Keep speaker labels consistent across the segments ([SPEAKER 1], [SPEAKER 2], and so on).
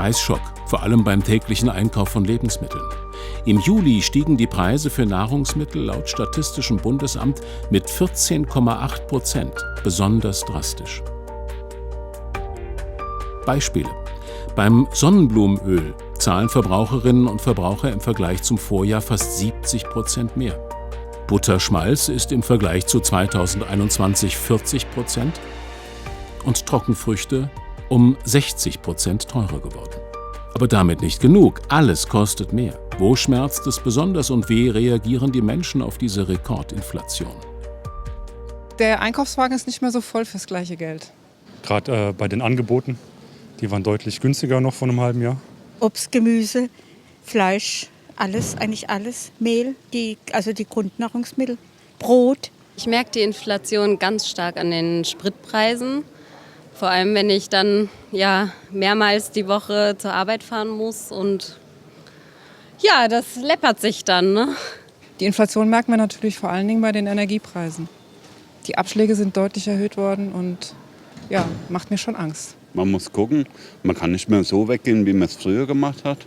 [SPEAKER 1] Preisschock, vor allem beim täglichen Einkauf von Lebensmitteln. Im Juli stiegen die Preise für Nahrungsmittel laut Statistischem Bundesamt mit 14,8%, besonders drastisch. Beispiele: Beim Sonnenblumenöl zahlen Verbraucherinnen und Verbraucher im Vergleich zum Vorjahr fast 70% mehr. Butterschmalz ist im Vergleich zu 2021 40% und Trockenfrüchte um 60% teurer geworden. Aber damit nicht genug. Alles kostet mehr. Wo schmerzt es besonders und wie reagieren die Menschen auf diese Rekordinflation?
[SPEAKER 2] Der Einkaufswagen ist nicht mehr so voll fürs gleiche Geld.
[SPEAKER 3] Gerade bei den Angeboten, die waren deutlich günstiger noch vor einem halben Jahr.
[SPEAKER 4] Obst, Gemüse, Fleisch, alles, eigentlich alles. Mehl, die Grundnahrungsmittel, Brot.
[SPEAKER 5] Ich merke die Inflation ganz stark an den Spritpreisen. Vor allem, wenn ich dann mehrmals die Woche zur Arbeit fahren muss. Und ja, das läppert sich dann. Ne?
[SPEAKER 2] Die Inflation merkt man natürlich vor allen Dingen bei den Energiepreisen. Die Abschläge sind deutlich erhöht worden und ja, macht mir schon Angst.
[SPEAKER 6] Man muss gucken, man kann nicht mehr so weggehen, wie man es früher gemacht hat.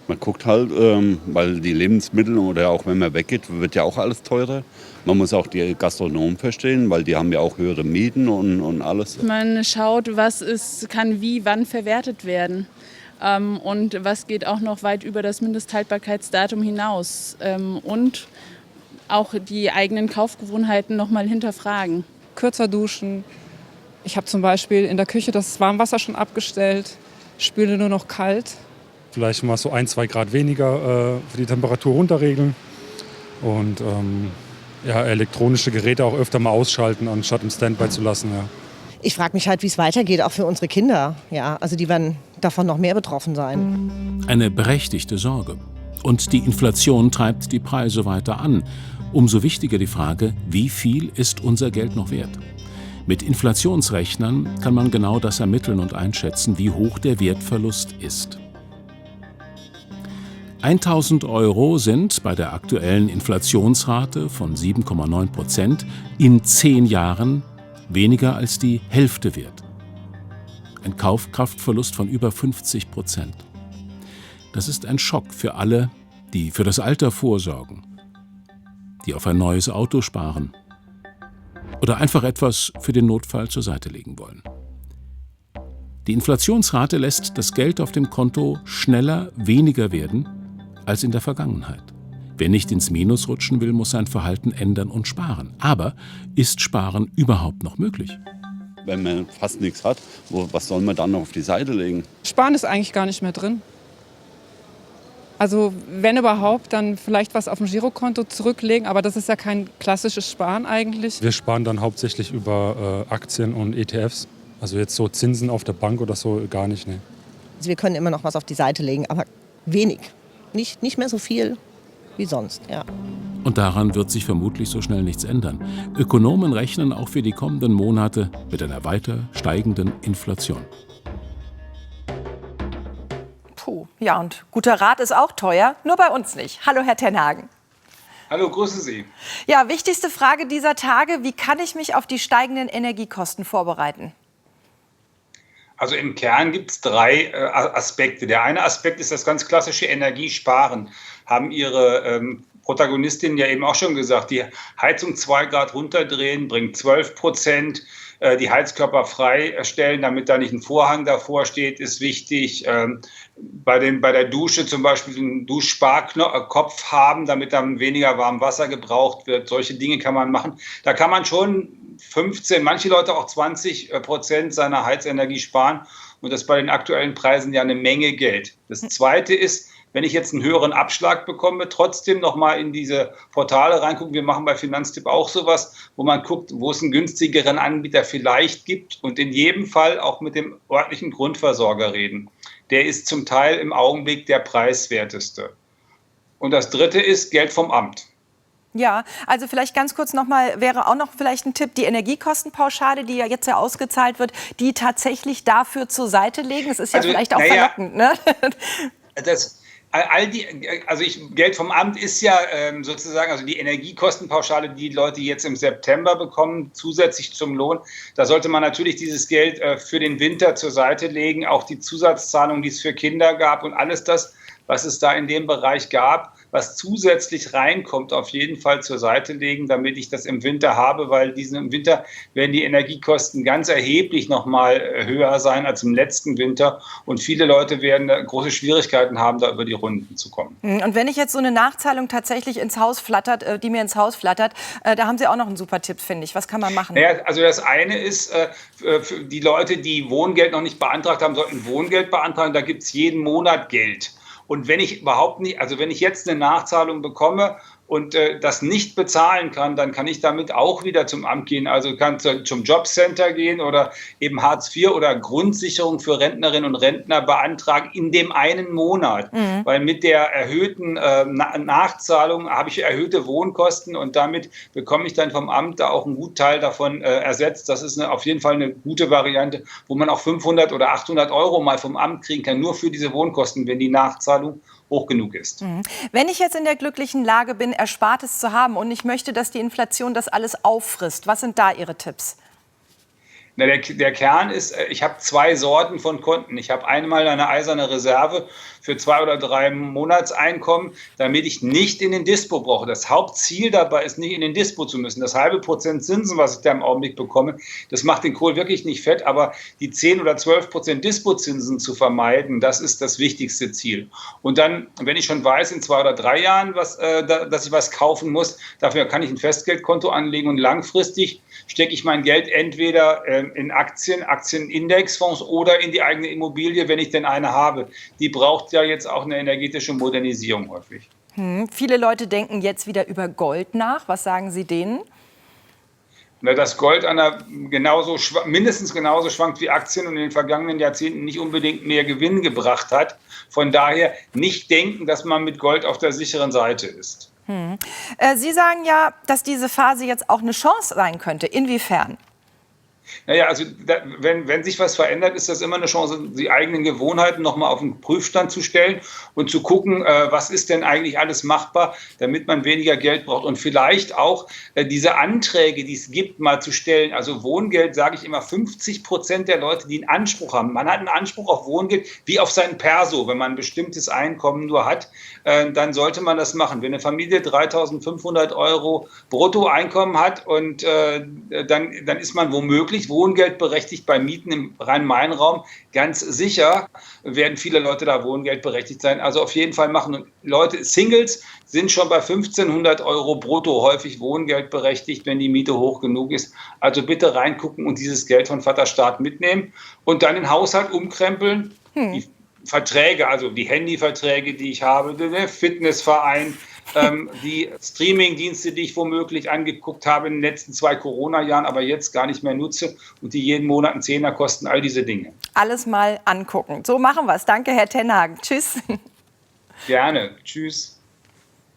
[SPEAKER 6] Man guckt halt, weil die Lebensmittel oder auch wenn man weggeht, wird ja auch alles teurer. Man muss auch die Gastronomen verstehen, weil die haben ja auch höhere Mieten und alles.
[SPEAKER 7] Man schaut, kann wie, wann verwertet werden. Und was geht auch noch weit über das Mindesthaltbarkeitsdatum hinaus. Und auch die eigenen Kaufgewohnheiten noch mal hinterfragen.
[SPEAKER 2] Kürzer duschen. Ich habe zum Beispiel in der Küche das Warmwasser schon abgestellt, spüle nur noch kalt.
[SPEAKER 3] Vielleicht mal so 1-2 Grad weniger für die Temperatur runterregeln. Und elektronische Geräte auch öfter mal ausschalten, anstatt im Standby zu lassen. Ja.
[SPEAKER 8] Ich frage mich halt, wie es weitergeht, auch für unsere Kinder. Ja, also die werden davon noch mehr betroffen sein.
[SPEAKER 1] Eine berechtigte Sorge. Und die Inflation treibt die Preise weiter an. Umso wichtiger die Frage, wie viel ist unser Geld noch wert? Mit Inflationsrechnern kann man genau das ermitteln und einschätzen, wie hoch der Wertverlust ist. 1.000 € sind bei der aktuellen Inflationsrate von 7,9% in 10 Jahren weniger als die Hälfte wert. Ein Kaufkraftverlust von über 50%. Das ist ein Schock für alle, die für das Alter vorsorgen, die auf ein neues Auto sparen oder einfach etwas für den Notfall zur Seite legen wollen. Die Inflationsrate lässt das Geld auf dem Konto schneller weniger werden als in der Vergangenheit. Wer nicht ins Minus rutschen will, muss sein Verhalten ändern und sparen. Aber ist Sparen überhaupt noch möglich?
[SPEAKER 6] Wenn man fast nichts hat, was soll man dann noch auf die Seite legen?
[SPEAKER 2] Sparen ist eigentlich gar nicht mehr drin. Also wenn überhaupt, dann vielleicht was auf dem Girokonto zurücklegen. Aber das ist ja kein klassisches Sparen eigentlich.
[SPEAKER 3] Wir sparen dann hauptsächlich über Aktien und ETFs. Also jetzt so Zinsen auf der Bank oder so gar nicht. Nee.
[SPEAKER 8] Also wir können immer noch was auf die Seite legen, aber wenig. Nicht mehr so viel wie sonst. Ja.
[SPEAKER 1] Und daran wird sich vermutlich so schnell nichts ändern. Ökonomen rechnen auch für die kommenden Monate mit einer weiter steigenden Inflation.
[SPEAKER 9] Puh, ja, und guter Rat ist auch teuer, nur bei uns nicht. Hallo, Herr ten Hagen.
[SPEAKER 10] Hallo, grüße Sie.
[SPEAKER 9] Ja, wichtigste Frage dieser Tage, wie kann ich mich auf die steigenden Energiekosten vorbereiten?
[SPEAKER 10] Also im Kern gibt es 3 Aspekte. Der eine Aspekt ist das ganz klassische Energiesparen. Haben Ihre Protagonistinnen ja eben auch schon gesagt. Die Heizung 2 Grad runterdrehen bringt 12%. Die Heizkörper freistellen, damit da nicht ein Vorhang davor steht, ist wichtig. Bei der Dusche zum Beispiel einen Duschsparkopf haben, damit dann weniger warmes Wasser gebraucht wird. Solche Dinge kann man machen. Da kann man schon 15, manche Leute auch 20% seiner Heizenergie sparen. Und das bei den aktuellen Preisen ja eine Menge Geld. Das Zweite ist, wenn ich jetzt einen höheren Abschlag bekomme, trotzdem noch mal in diese Portale reingucken. Wir machen bei Finanztipp auch sowas, wo man guckt, wo es einen günstigeren Anbieter vielleicht gibt und in jedem Fall auch mit dem örtlichen Grundversorger reden. Der ist zum Teil im Augenblick der preiswerteste. Und das Dritte ist Geld vom Amt.
[SPEAKER 9] Ja, also vielleicht ganz kurz nochmal, wäre auch noch vielleicht ein Tipp, die Energiekostenpauschale, die ja jetzt ja ausgezahlt wird, die tatsächlich dafür zur Seite legen. Es ist ja vielleicht auch verlockend, ne?
[SPEAKER 10] Geld vom Amt ist ja sozusagen, also die Energiekostenpauschale, die Leute jetzt im September bekommen, zusätzlich zum Lohn. Da sollte man natürlich dieses Geld für den Winter zur Seite legen, auch die Zusatzzahlungen, die es für Kinder gab und alles das, was es da in dem Bereich gab, was zusätzlich reinkommt, auf jeden Fall zur Seite legen, damit ich das im Winter habe, weil im Winter werden die Energiekosten ganz erheblich nochmal höher sein als im letzten Winter und viele Leute werden große Schwierigkeiten haben, da über die Runden zu kommen.
[SPEAKER 9] Und wenn ich jetzt so eine Nachzahlung tatsächlich ins Haus flattert, die mir ins Haus flattert, da haben Sie auch noch einen super Tipp, finde ich. Was kann man machen?
[SPEAKER 10] Naja, also das eine ist, für die Leute, die Wohngeld noch nicht beantragt haben, sollten Wohngeld beantragen. Da gibt es jeden Monat Geld. Und wenn ich wenn ich jetzt eine Nachzahlung bekomme und das nicht bezahlen kann, dann kann ich damit auch wieder zum Amt gehen. Also kann zum Jobcenter gehen oder eben Hartz IV oder Grundsicherung für Rentnerinnen und Rentner beantragen in dem einen Monat. Mhm. Weil mit der erhöhten Nachzahlung habe ich erhöhte Wohnkosten und damit bekomme ich dann vom Amt da auch einen guten Teil davon ersetzt. Das ist auf jeden Fall eine gute Variante, wo man auch 500 oder 800 Euro mal vom Amt kriegen kann, nur für diese Wohnkosten, wenn die Nachzahlung hoch genug ist.
[SPEAKER 9] Wenn ich jetzt in der glücklichen Lage bin, Erspartes zu haben und ich möchte, dass die Inflation das alles auffrisst, was sind da Ihre Tipps?
[SPEAKER 10] Na, der Kern ist, ich habe 2 Sorten von Konten. Ich habe einmal eine eiserne Reserve für 2 oder 3 Monatseinkommen, damit ich nicht in den Dispo brauche. Das Hauptziel dabei ist, nicht in den Dispo zu müssen. Das halbe Prozent Zinsen, was ich da im Augenblick bekomme, das macht den Kohl wirklich nicht fett. Aber die 10 oder 12% Dispo-Zinsen zu vermeiden, das ist das wichtigste Ziel. Und dann, wenn ich schon weiß, in 2 oder 3 Jahren, dass ich was kaufen muss, dafür kann ich ein Festgeldkonto anlegen und langfristig stecke ich mein Geld entweder in Aktienindexfonds oder in die eigene Immobilie, wenn ich denn eine habe. Die braucht ja jetzt auch eine energetische Modernisierung häufig.
[SPEAKER 9] Viele Leute denken jetzt wieder über Gold nach. Was sagen Sie denen?
[SPEAKER 10] Na, dass Gold mindestens genauso schwankt wie Aktien und in den vergangenen Jahrzehnten nicht unbedingt mehr Gewinn gebracht hat. Von daher nicht denken, dass man mit Gold auf der sicheren Seite ist.
[SPEAKER 9] Sie sagen ja, dass diese Phase jetzt auch eine Chance sein könnte. Inwiefern?
[SPEAKER 10] Naja, also wenn sich was verändert, ist das immer eine Chance, die eigenen Gewohnheiten nochmal auf den Prüfstand zu stellen und zu gucken, was ist denn eigentlich alles machbar, damit man weniger Geld braucht. Und vielleicht auch diese Anträge, die es gibt, mal zu stellen. Also Wohngeld, sage ich immer, 50% der Leute, die einen Anspruch haben. Man hat einen Anspruch auf Wohngeld wie auf sein Perso. Wenn man ein bestimmtes Einkommen nur hat, dann sollte man das machen. Wenn eine Familie 3.500 Euro Bruttoeinkommen hat und dann ist man womöglich Wohngeld berechtigt bei Mieten im Rhein-Main-Raum. Ganz sicher werden viele Leute da Wohngeld berechtigt sein. Also auf jeden Fall machen. Und Leute, Singles sind schon bei 1.500 Euro brutto häufig Wohngeld berechtigt, wenn die Miete hoch genug ist. Also bitte reingucken und dieses Geld von Vaterstaat mitnehmen und dann den Haushalt umkrempeln. Die Verträge, also die Handyverträge, die ich habe, der Fitnessverein, die Streamingdienste, die ich womöglich angeguckt habe in den letzten 2 Corona-Jahren, aber jetzt gar nicht mehr nutze und die jeden Monat einen Zehner kosten, all diese Dinge.
[SPEAKER 9] Alles mal angucken. So machen wir es. Danke, Herr Tenhagen. Tschüss.
[SPEAKER 10] Gerne. Tschüss.